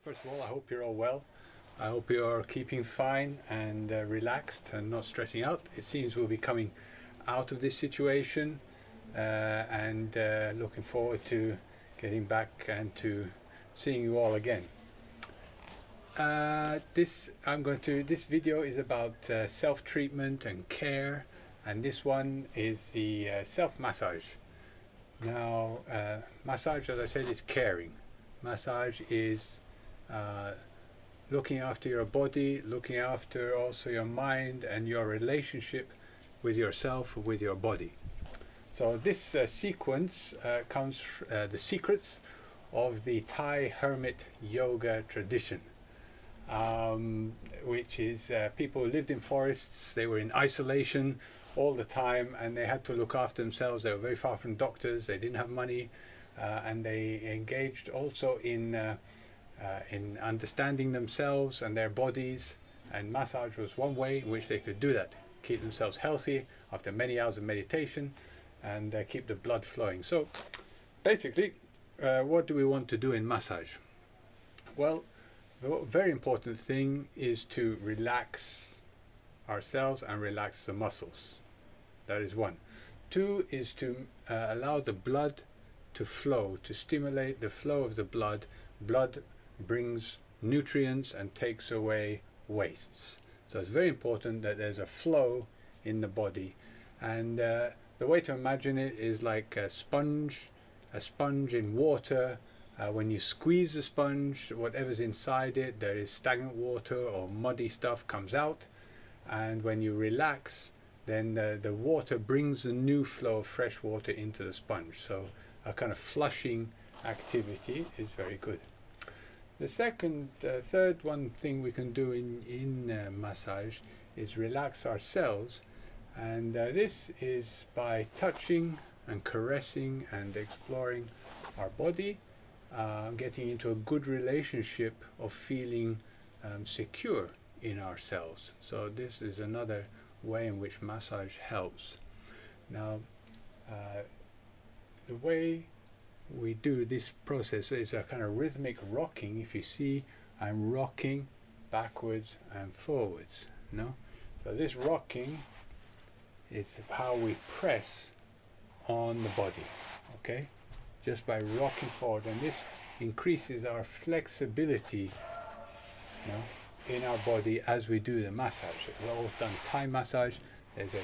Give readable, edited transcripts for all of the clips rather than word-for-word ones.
First of all, I hope you're all well. I hope you're keeping fine and relaxed and not stressing out. It seems we'll be coming out of this situation and looking forward to getting back and to seeing you all again. This video is about self-treatment and care, and this one is the self-massage. Now, massage, as I said, is caring. Massage is looking after your body, looking after also your mind and your relationship with yourself, with your body. So this sequence comes the secrets of the Thai Hermit Yoga tradition, which is people who lived in forests. They were in isolation all the time and they had to look after themselves. They were very far from doctors, they didn't have money, and they engaged also in understanding themselves and their bodies, and massage was one way in which they could do that, keep themselves healthy after many hours of meditation and keep the blood flowing. So basically, what do we want to do in massage? Well, the very important thing is to relax ourselves and relax the muscles. That is one. Two is to allow the blood to flow, to stimulate the flow of the blood. Blood brings nutrients and takes away wastes. So it's very important that there's a flow in the body. And the way to imagine it is like a sponge in water. When you squeeze the sponge, whatever's inside it, there is stagnant water or muddy stuff comes out. And when you relax, then the water brings a new flow of fresh water into the sponge. So a kind of flushing activity is very good. The third one thing we can do in massage is relax ourselves, and this is by touching and caressing and exploring our body, getting into a good relationship of feeling secure in ourselves. So this is another way in which massage helps. Now, the way we do this process is a kind of rhythmic rocking. If you see, I'm rocking backwards and forwards. No? So this rocking is how we press on the body, okay? Just by rocking forward, and this increases our flexibility, you know, in our body as we do the massage. We've all done Thai massage. There's a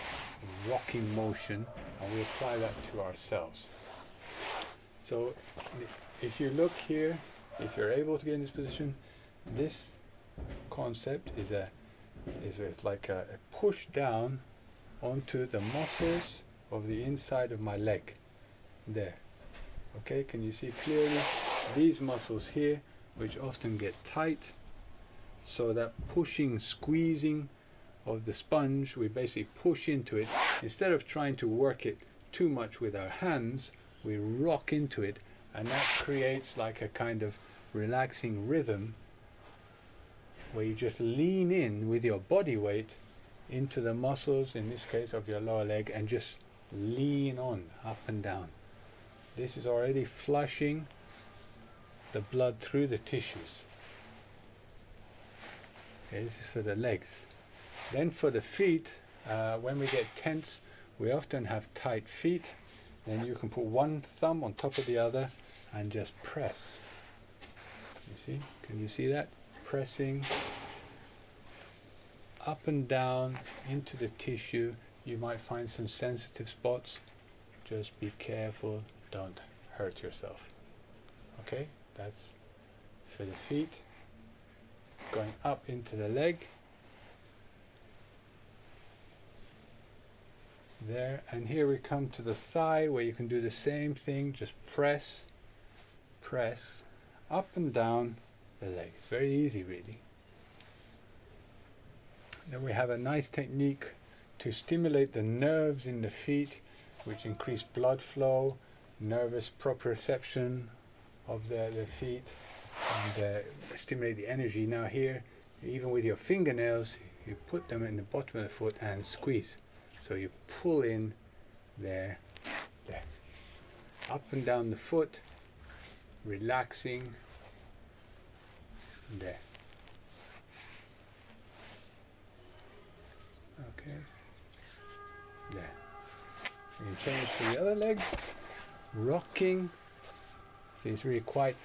rocking motion, and we apply that to ourselves. So if you look here, if you're able to get in this position, this concept is like a push down onto the muscles of the inside of my leg. There. Okay, can you see clearly these muscles here, which often get tight? So that pushing, squeezing of the sponge, we basically push into it. Instead of trying to work it too much with our hands, we rock into it, and that creates like a kind of relaxing rhythm where you just lean in with your body weight into the muscles, in this case of your lower leg, and just lean on up and down. This is already flushing the blood through the tissues. Okay, this is for the legs. Then for the feet, when we get tense, we often have tight feet. Then you can put one thumb on top of the other and just press. You see? Can you see that? Pressing up and down into the tissue. You might find some sensitive spots. Just be careful, don't hurt yourself. Okay? That's for the feet. Going up into the leg. There, and here we come to the thigh, where you can do the same thing. Just press up and down the leg. It's very easy, really. Then we have a nice technique to stimulate the nerves in the feet, which increase blood flow, nervous proprioception of the feet, and stimulate the energy. Now here, even with your fingernails, you put them in the bottom of the foot and squeeze. So you pull in there, up and down the foot, relaxing There. Okay. There. You can change to the other leg. Rocking. See, it's really quite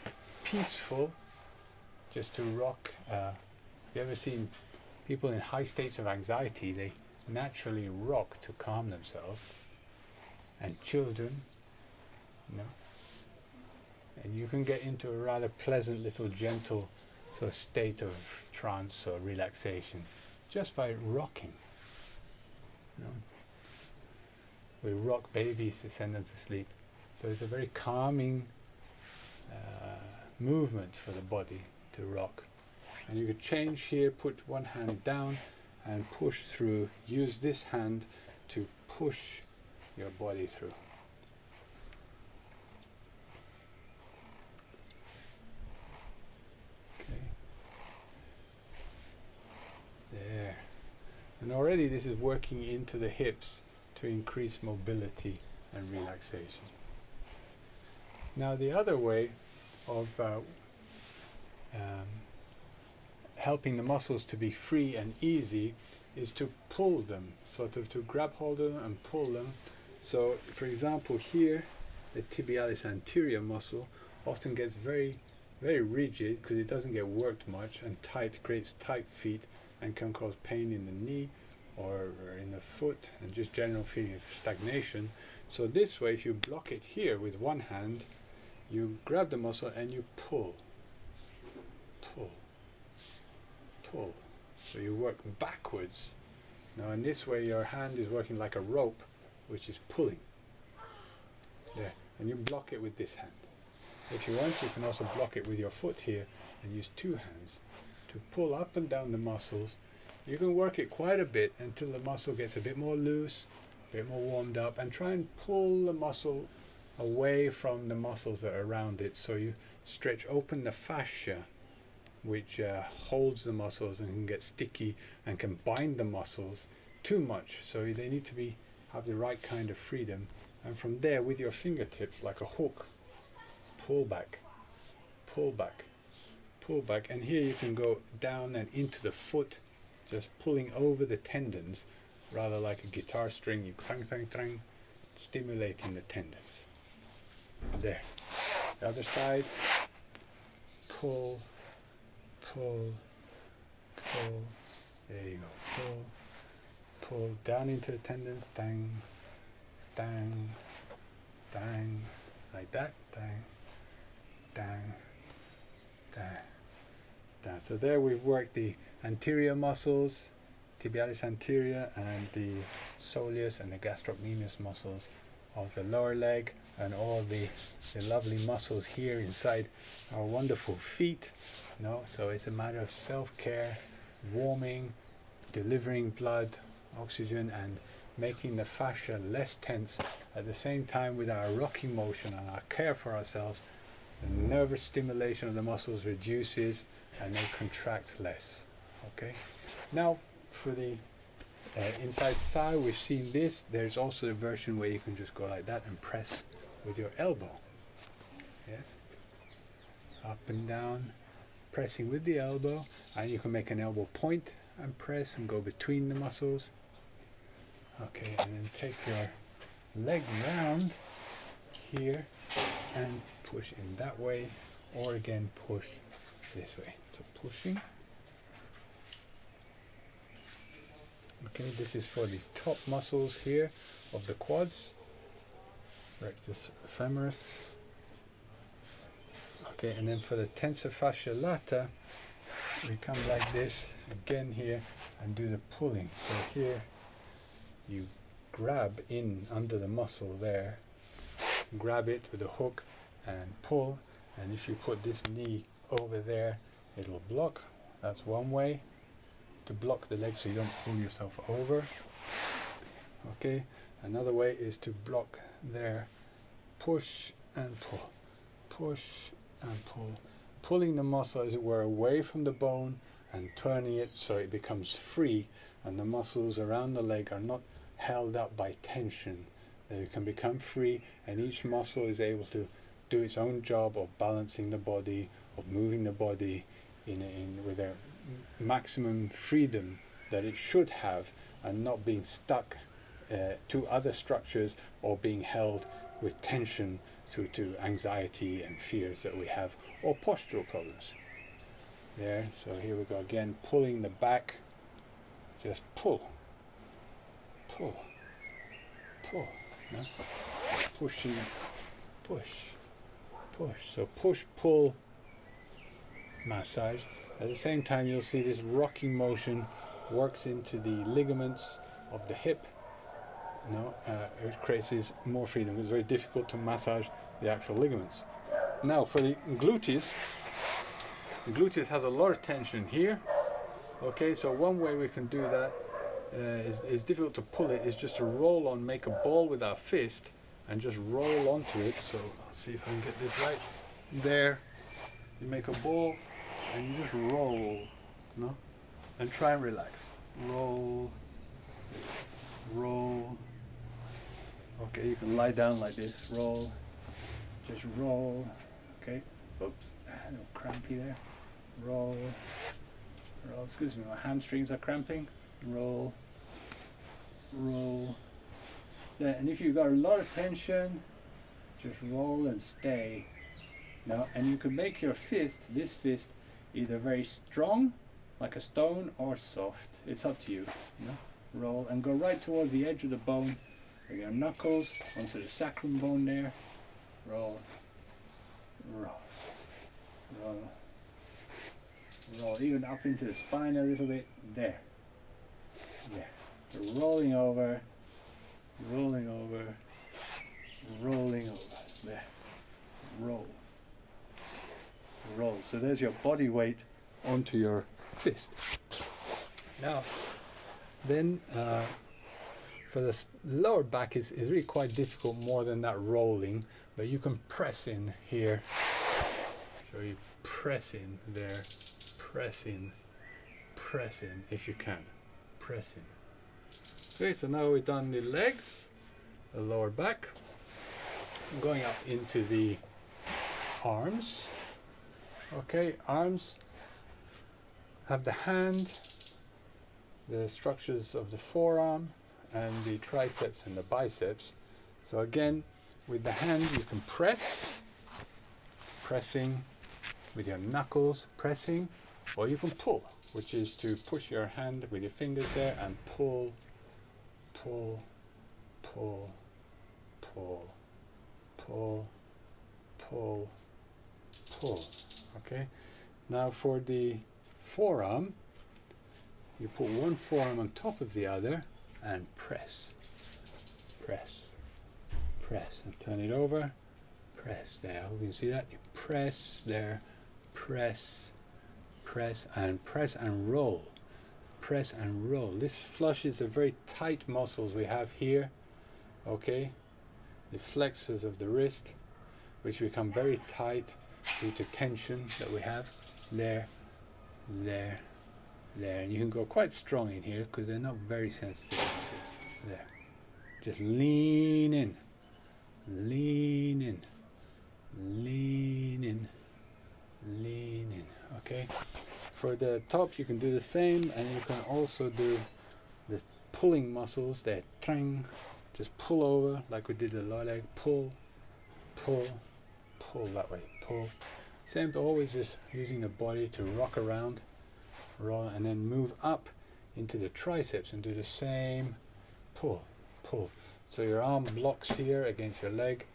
peaceful just to rock. Have you ever seen people in high states of anxiety? They naturally rock to calm themselves. And children, you know. And you can get into a rather pleasant little gentle sort of state of trance or relaxation just by rocking. You know? We rock babies to send them to sleep. So it's a very calming movement for the body to rock. And you could change here, put one hand down and push through. Use this hand to push your body through. Okay. There. And already this is working into the hips to increase mobility and relaxation. Now the other way of helping the muscles to be free and easy is to pull them, sort of to grab hold of them and pull them. So for example here, the tibialis anterior muscle often gets very, very rigid because it doesn't get worked much, and tight, creates tight feet and can cause pain in the knee or in the foot and just general feeling of stagnation. So this way, if you block it here with one hand, you grab the muscle and you pull, pull, pull. So you work backwards. Now in this way your hand is working like a rope, which is pulling. There. And you block it with this hand. If you want, you can also block it with your foot here and use two hands to pull up and down the muscles. You can work it quite a bit until the muscle gets a bit more loose, a bit more warmed up, and try and pull the muscle away from the muscles that are around it. So you stretch open the fascia, which holds the muscles and can get sticky and can bind the muscles too much. So they need to have the right kind of freedom. And from there, with your fingertips, like a hook, pull back, pull back, pull back. And here you can go down and into the foot, just pulling over the tendons, rather like a guitar string. You clang, clang, clang, stimulating the tendons. There. The other side, pull, pull, pull. There you go. Pull, pull down into the tendons. Dang, dang, dang, like that. Dang, dang, dang, dang. So there we've worked the anterior muscles, tibialis anterior, and the soleus and the gastrocnemius muscles of the lower leg, and all the lovely muscles here inside our wonderful feet. So it's a matter of self-care, warming, delivering blood, oxygen, and making the fascia less tense. At the same time, with our rocking motion and our care for ourselves, the nervous stimulation of the muscles reduces and they contract less. Okay. Now for the inside thigh, we've seen this. There's also a version where you can just go like that and press with your elbow. Yes. Up and down, pressing with the elbow, and you can make an elbow point and press and go between the muscles. Okay, and then take your leg round here and push in that way, or again push this way. So pushing. Okay, this is for the top muscles here of the quads, rectus femoris. Okay, and then for the tensor fascia lata, we come like this again here and do the pulling. So here you grab in under the muscle there, grab it with a hook and pull, and if you put this knee over there, it'll block. That's one way to block the leg so you don't pull yourself over. Okay, another way is to block there, push and pull, push and pull, pulling the muscle as it were away from the bone and turning it so it becomes free, and the muscles around the leg are not held up by tension. They can become free, and each muscle is able to do its own job of balancing the body, of moving the body with a maximum freedom that it should have, and not being stuck to other structures or being held with tension through to anxiety and fears that we have, or postural problems. There, so here we go again, pulling the back, just pull, pull, pull, no? Pushing, push, push. So push, pull, massage. At the same time, you'll see this rocking motion works into the ligaments of the hip. It creates this more freedom. It's very difficult to massage the actual ligaments. Now for the gluteus has a lot of tension here. Okay, so one way we can do that is difficult to pull it, is just to roll on, make a ball with our fist and just roll onto it. So I'll see if I can get this right. There, you make a ball and you just roll, no? And try and relax. Roll, roll. Okay, you can lie down like this, roll, just roll. Okay, oops, a little crampy there. Roll, roll, excuse me, my hamstrings are cramping. Roll, roll. Yeah, and if you've got a lot of tension, just roll and stay. Now, and you can make your fist, this fist, either very strong, like a stone, or soft. It's up to you. Roll and go right towards the edge of the bone. Bring your knuckles onto the sacrum bone there. Roll, roll, roll, roll, even up into the spine a little bit. There. There. So rolling over, rolling over, rolling over. There. Roll. Roll. So there's your body weight onto your fist. Now, then for the lower back is really quite difficult, more than that rolling, but you can press in here. So you press in there, press in if you can, press in. Okay, so now we've done the legs, the lower back. I'm going up into the arms. Okay, arms have the hand, the structures of the forearm, and the triceps and the biceps. So again, with the hand you can pressing with your knuckles, pressing, or you can pull, which is to push your hand with your fingers there and pull, pull, pull, pull, pull, pull, pull. Okay, now for the forearm, you put one forearm on top of the other and press, press, press, and turn it over, press. There, you can see that. You press there, press, press, and roll, press and roll. This flushes the very tight muscles we have here. Okay, the flexors of the wrist, which become very tight due to tension that we have. There, there, there, and you can go quite strong in here because they're not very sensitive muscles. There, just lean in, lean in, lean in, lean in. Okay, for the top you can do the same, and you can also do the pulling muscles there. Trang, just pull over like we did the lower leg. Pull, pull, pull that way. Pull. Same, always just using the body to rock around, roll, and then move up into the triceps and do the same. Pull, pull. So your arm blocks here against your leg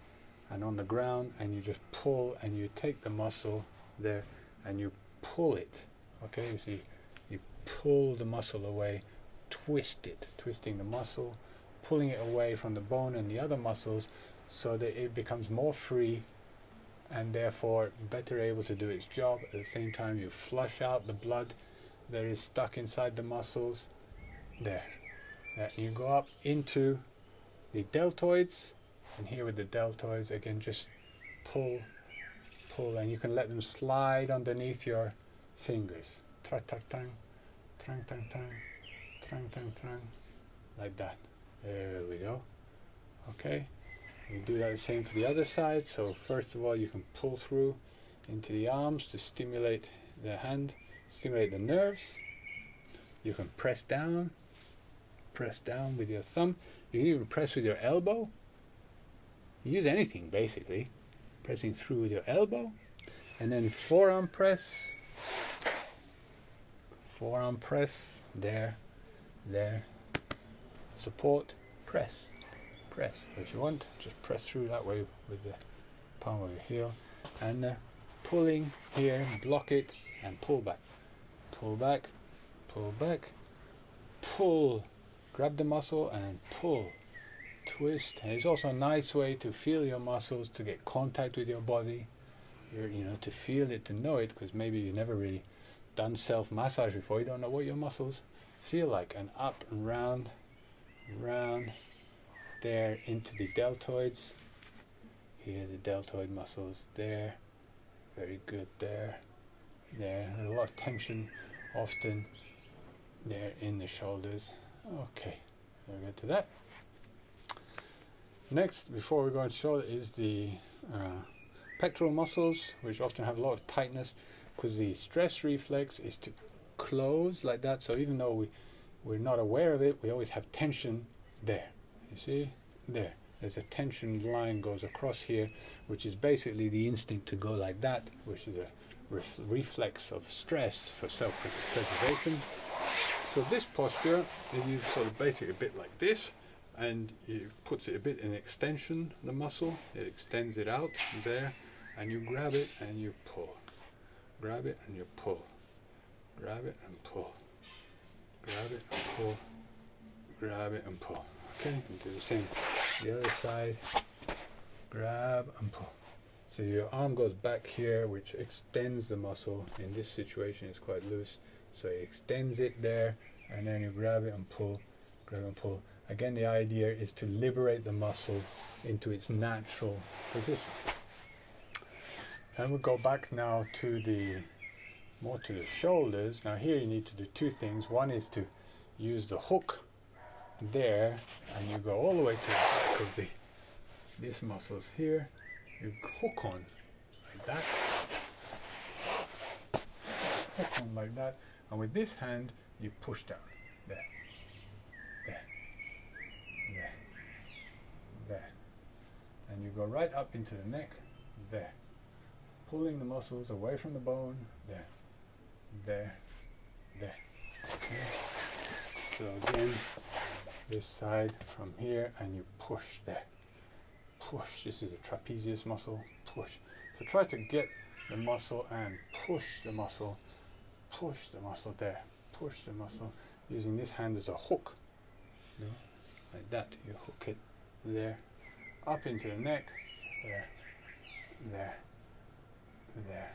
and on the ground, and you just pull, and you take the muscle there and you pull it. Okay, you see, you pull the muscle away, twist it, twisting the muscle, pulling it away from the bone and the other muscles so that it becomes more free and therefore better able to do its job. At the same time, you flush out the blood that is stuck inside the muscles. There. You go up into the deltoids, and here with the deltoids again, just pull, pull, and you can let them slide underneath your fingers. Tra tra tang, trang tang tang, trang tang tang, like that. There we go. Okay. You do that the same for the other side. So first of all, you can pull through into the arms to stimulate the hand, stimulate the nerves. You can press down with your thumb. You can even press with your elbow. You use anything basically, pressing through with your elbow, and then forearm press, there, support, press. If you want, just press through that way with the palm of your heel, and pulling here, block it, and pull back, pull, grab the muscle and pull, twist. And it's also a nice way to feel your muscles, to get contact with your body, to feel it, to know it, because maybe you've never really done self-massage before. You don't know what your muscles feel like. And up and round there into the deltoids. Here the deltoid muscles there. Very good there. There's a lot of tension often there in the shoulders. Okay, we'll get to that. Next, before we go into shoulder, is the pectoral muscles, which often have a lot of tightness, because the stress reflex is to close like that. So even though we're not aware of it, we always have tension there. You see? There. There's a tension line goes across here, which is basically the instinct to go like that, which is a reflex of stress for self-preservation. So this posture is you sort of basically a bit like this, and it puts it a bit in extension, the muscle. It extends it out there, and you grab it and you pull. Grab it and you pull. Grab it and pull. Grab it and pull. Grab it and pull. Okay, and do the same. The other side. Grab and pull. So your arm goes back here, which extends the muscle. In this situation, it's quite loose. So it extends it there, and then you grab it and pull. Grab and pull. Again, the idea is to liberate the muscle into its natural position. And we'll go back now to the shoulders. Now here you need to do two things. One is to use the hook there, and you go all the way to the back of these muscles here. You hook on like that. Hook on like that. And with this hand, you push down. There. There. There. There. And you go right up into the neck. There. Pulling the muscles away from the bone. There. There. There. Okay. So again, this side from here, and you push there. Push. This is a trapezius muscle. Push. So try to get the muscle and push the muscle. Push the muscle there. Push the muscle. Using this hand as a hook. Like that. You hook it there. Up into the neck. There. There. There.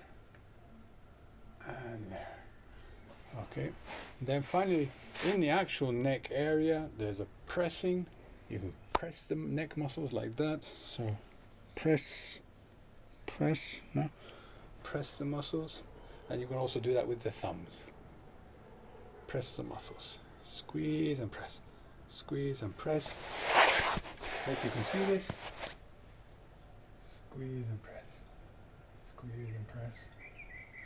And there. Okay. Then finally, in the actual neck area, there's a pressing. You can press the neck muscles like that. So press the muscles. And you can also do that with the thumbs. Press the muscles. Squeeze and press. Squeeze and press. Hope you can see this. Squeeze and press. Squeeze and press.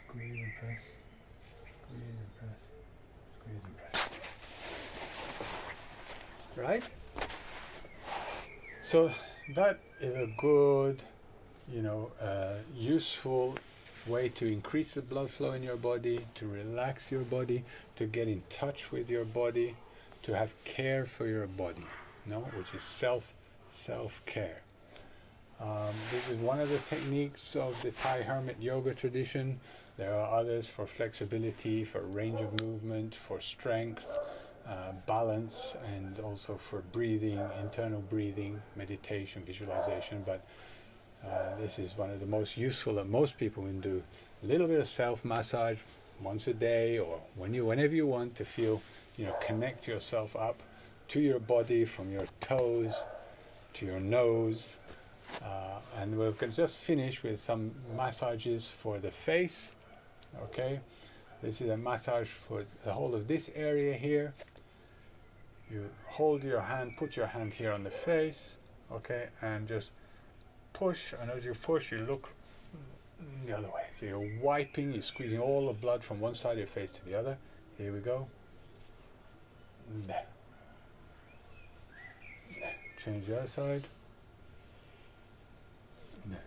Squeeze and press. Squeeze and press. Squeeze and press. Right? So that is a good, useful way to increase the blood flow in your body, to relax your body, to get in touch with your body, to have care for your body, which is self-care. This is one of the techniques of the Thai Hermit Yoga tradition. There are others for flexibility, for range of movement, for strength, balance, and also for breathing, internal breathing, meditation, visualization. But this is one of the most useful that most people can do. A little bit of self-massage once a day, or whenever you want to feel, connect yourself up to your body from your toes to your nose. And we'll just finish with some massages for the face. Okay, this is a massage for the whole of this area here. You hold your hand, put your hand here on the face, okay, and just push. And as you push, you look the other way. So you're wiping, you're squeezing all the blood from one side of your face to the other. Here we go. There. There. Change the other side. There.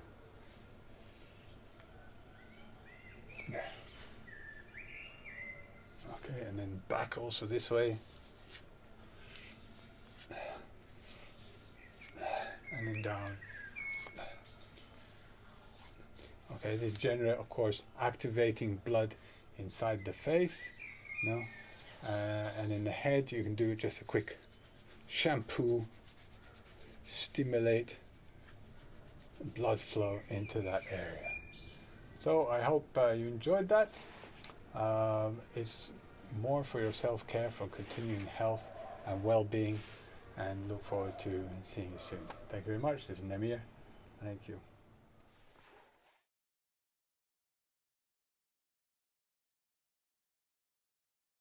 There. Okay, and then back also this way. And then down. Okay, this generate, of course, activating blood inside the face. No, and in the head, you can do just a quick shampoo, stimulate blood flow into that area. So I hope you enjoyed that. It's more for your self-care, for continuing health and well-being, and look forward to seeing you soon. Thank you very much. This is Nemir. Thank you.